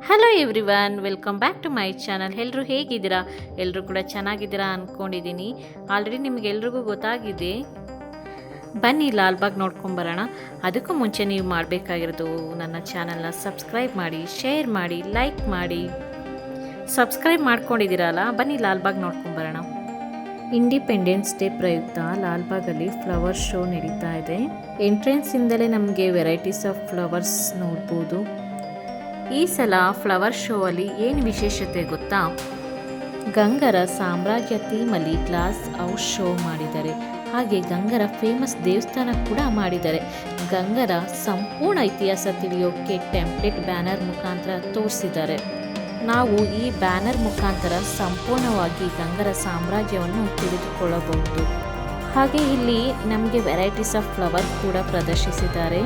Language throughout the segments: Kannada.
Hello everyone, welcome back to my channel. ಎಲ್ಲರೂ ಹೇಗಿದ್ದೀರಾ? ಎಲ್ಲರೂ ಕೂಡ ಚೆನ್ನಾಗಿದ್ದೀರಾ ಅಂದ್ಕೊಂಡಿದ್ದೀನಿ. ಆಲ್ರೆಡಿ ನಿಮಗೆಲ್ರಿಗೂ ಗೊತ್ತಾಗಿದೆ. ಬನ್ನಿ ಲಾಲ್ಬಾಗ್ ನೋಡ್ಕೊಂಬರೋಣ. ಅದಕ್ಕೂ ಮುಂಚೆ ನೀವು ಮಾಡಬೇಕಾಗಿರೋದು ನನ್ನ ಚಾನಲ್ನ ಸಬ್ಸ್ಕ್ರೈಬ್ ಮಾಡಿ, ಶೇರ್ ಮಾಡಿ, ಲೈಕ್ ಮಾಡಿ. ಸಬ್ಸ್ಕ್ರೈಬ್ ಮಾಡ್ಕೊಂಡಿದ್ದೀರಲ್ಲ, ಬನ್ನಿ ಲಾಲ್ಬಾಗ್ ನೋಡ್ಕೊಂಬರೋಣ. ಇಂಡಿಪೆಂಡೆನ್ಸ್ ಡೇ ಪ್ರಯುಕ್ತ ಲಾಲ್ಬಾಗಲ್ಲಿ ಫ್ಲವರ್ ಶೋ ನಡೀತಾ ಇದೆ. ಎಂಟ್ರೆನ್ಸಿಂದಲೇ ನಮಗೆ ವೆರೈಟೀಸ್ ಆಫ್ ಫ್ಲವರ್ಸ್ ನೋಡ್ಬೋದು. ಈ ಸಲ ಫ್ಲವರ್ ಶೋ ಅಲ್ಲಿ ಏನು ವಿಶೇಷತೆ ಗೊತ್ತಾ? ಗಂಗರ ಸಾಮ್ರಾಜ್ಯ ಥೀಮಲ್ಲಿ ಗ್ಲಾಸ್ ಹೌಸ್ ಶೋ ಮಾಡಿದ್ದಾರೆ. ಹಾಗೆ ಗಂಗರ ಫೇಮಸ್ ದೇವಸ್ಥಾನ ಕೂಡ ಮಾಡಿದ್ದಾರೆ. ಗಂಗರ ಸಂಪೂರ್ಣ ಇತಿಹಾಸ ತಿಳಿಯೋಕ್ಕೆ ಟೆಂಪ್ಲೇಟ್ ಬ್ಯಾನರ್ ಮುಖಾಂತರ ತೋರಿಸಿದ್ದಾರೆ. ನಾವು ಈ ಬ್ಯಾನರ್ ಮುಖಾಂತರ ಸಂಪೂರ್ಣವಾಗಿ ಗಂಗರ ಸಾಮ್ರಾಜ್ಯವನ್ನು ತಿಳಿದುಕೊಳ್ಳಬಹುದು. ಹಾಗೆ ಇಲ್ಲಿ ನಮಗೆ ವೆರೈಟೀಸ್ ಆಫ್ ಫ್ಲವರ್ ಕೂಡ ಪ್ರದರ್ಶಿಸಿದ್ದಾರೆ.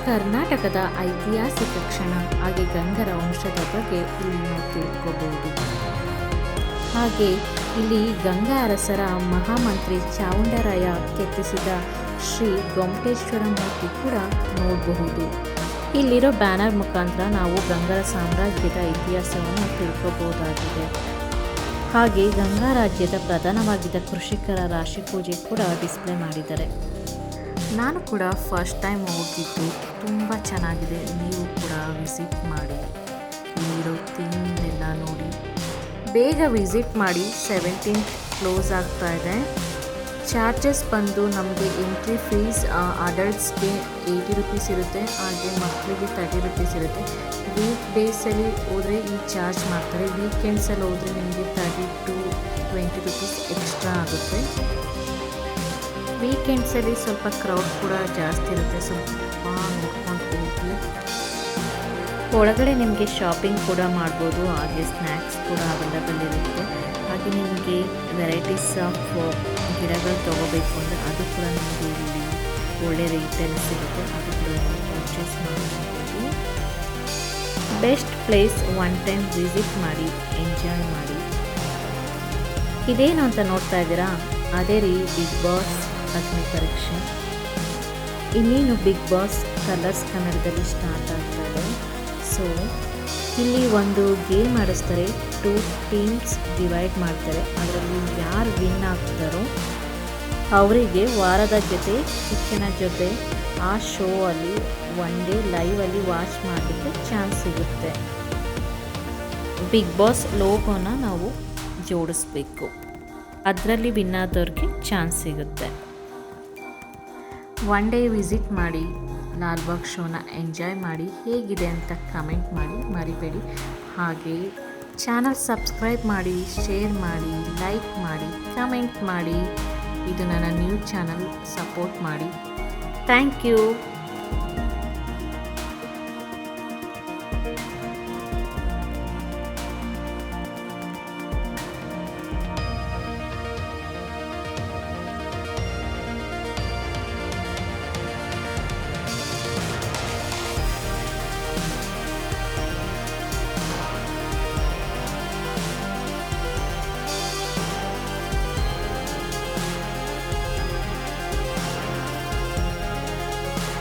ಕರ್ನಾಟಕದ ಐತಿಹಾಸಿಕ ಕ್ಷಣ ಹಾಗೆ ಗಂಗರ ವಂಶದ ಬಗ್ಗೆ ಇಲ್ಲಿ ನಾವು ತಿಳ್ಕೋಬಹುದು. ಹಾಗೆ ಇಲ್ಲಿ ಗಂಗಾ ಅರಸರ ಮಹಾಮಂತ್ರಿ ಚಾವುಂಡರಾಯ ಕೆತ್ತಿಸಿದ ಶ್ರೀ ಗೊಮ್ಮಟೇಶ್ವರ ಮೂರ್ತಿ ಕೂಡ ನೋಡಬಹುದು. ಇಲ್ಲಿರೋ ಬ್ಯಾನರ್ ಮುಖಾಂತರ ನಾವು ಗಂಗರ ಸಾಮ್ರಾಜ್ಯದ ಇತಿಹಾಸವನ್ನು ತಿಳ್ಕೋಬಹುದಾಗಿದೆ. ಹಾಗೆ ಗಂಗಾ ರಾಜ್ಯದ ಪ್ರಧಾನವಾಗಿದ್ದ ಕೃಷಿಕರ ರಾಶಿ ಪೂಜೆ ಕೂಡ ಡಿಸ್ಪ್ಲೇ ಮಾಡಿದ್ದಾರೆ. ನಾನು ಕೂಡ ಫಸ್ಟ್ ಟೈಮ್ ಹೋಗಿದ್ದು, ತುಂಬ ಚೆನ್ನಾಗಿದೆ. ನೀವು ಕೂಡ ವಿಸಿಟ್ ಮಾಡಿ, ಇಲ್ಲಿರೋ ಥೀಮ್ನೆಲ್ಲ ನೋಡಿ. ಬೇಗ ವಿಸಿಟ್ ಮಾಡಿ, 17th ಕ್ಲೋಸ್ ಆಗ್ತಾ ಇದೆ. ಚಾರ್ಜಸ್ ಬಂದು ನಮಗೆ ಎಂಟ್ರಿ ಫೀಸ್ ಅಡಲ್ಟ್ಸ್ಗೆ 80 ರುಪೀಸ್ ಇರುತ್ತೆ, ಹಾಗೆ ಮಕ್ಕಳಿಗೆ 30 ರುಪೀಸ್ ಇರುತ್ತೆ. ವೀಕ್ ಡೇಸಲ್ಲಿ ಹೋದರೆ ಈ ಚಾರ್ಜ್ ಮಾಡ್ತಾರೆ. ವೀಕೆಂಡ್ಸಲ್ಲಿ ಹೋದರೆ ನಿಮಗೆ 30 to 20 ರುಪೀಸ್ ಎಕ್ಸ್ಟ್ರಾ ಆಗುತ್ತೆ. ವೀಕೆಂಡ್ಸಲ್ಲಿ ಸ್ವಲ್ಪ ಕ್ರೌಡ್ ಕೂಡ ಜಾಸ್ತಿ ಇರುತ್ತೆ. ಸ್ವಲ್ಪ ನೋಡ್ಕೊಂಡು ಹೋಗಿ. ಒಳಗಡೆ ನಿಮಗೆ ಶಾಪಿಂಗ್ ಕೂಡ ಮಾಡ್ಬೋದು, ಹಾಗೆ ಸ್ನ್ಯಾಕ್ಸ್ ಕೂಡ ಅವೈಲಬಲ್ ಇರುತ್ತೆ. ಹಾಗೆ ನಿಮಗೆ ವೆರೈಟೀಸ್ ಆಫ್ ಗಿಡಗಳು ತೊಗೋಬೇಕು ಅಂದರೆ ಅದು ಕೂಡ ನಿಮಗೆ ಇಲ್ಲಿ ಒಳ್ಳೆ ರೇಟಲ್ಲಿ ಸಿಗುತ್ತೆ. ಅದು ಕೂಡ ನೀವು ಪರ್ಚೇಸ್ ಮಾಡಬಹುದು. Best place, one time visit ಮಾಡಿ, ಎಂಜಾಯ್ ಮಾಡಿ. ಇದೇನು ಅಂತ ನೋಡ್ತಾ ಇದ್ದೀರಾ? ಅದೇ ರೀ ಬಿಗ್ ಬಾಸ್ ಅಗ್ನಿ ಪರೀಕ್ಷೆ. ಇನ್ನೇನು ಬಿಗ್ ಬಾಸ್ ಕಲರ್ಸ್ ಕನ್ನಡದಲ್ಲಿ ಸ್ಟಾರ್ಟ್ ಆಗ್ತಾರೆ. ಸೊ ಇಲ್ಲಿ ಒಂದು ಗೇಮ್ ಆಡಿಸ್ತಾರೆ. 2 ಟೀಮ್ಸ್ ಡಿವೈಡ್ ಮಾಡ್ತಾರೆ. ಅದರಲ್ಲಿ ಯಾರು ವಿನ್ ಆಗ್ತಾರೋ ಅವರಿಗೆ ವಾರದ ಜೊತೆ ಶಿಕ್ಷಣ ಜೊತೆ ಆ ಶೋ ಅಲ್ಲಿ ಒನ್ ಡೇ ಲೈವಲ್ಲಿ ವಾಚ್ ಮಾಡಲಿಕ್ಕೆ ಚಾನ್ಸ್ ಸಿಗುತ್ತೆ. ಬಿಗ್ ಬಾಸ್ ಲೋಗೋನ ನಾವು ಜೋಡಿಸ್ಬೇಕು. ಅದರಲ್ಲಿ ವಿನ್ ಆದವ್ರಿಗೆ ಚಾನ್ಸ್ ಸಿಗುತ್ತೆ. ಒನ್ ಡೇ ವಿಸಿಟ್ ಮಾಡಿ, ಲಾಲ್ಬಾಗ್ ಶೋನ ಎಂಜಾಯ್ ಮಾಡಿ. ಹೇಗಿದೆ ಅಂತ ಕಮೆಂಟ್ ಮಾಡಿ ಮರಿಬೇಡಿ. ಹಾಗೆ ಚಾನಲ್ ಸಬ್ಸ್ಕ್ರೈಬ್ ಮಾಡಿ, ಶೇರ್ ಮಾಡಿ, ಲೈಕ್ ಮಾಡಿ, ಕಮೆಂಟ್ ಮಾಡಿ. ಇದು ನನ್ನ ನ್ಯೂ ಚಾನಲ್, ಸಪೋರ್ಟ್ ಮಾಡಿ. Thank you.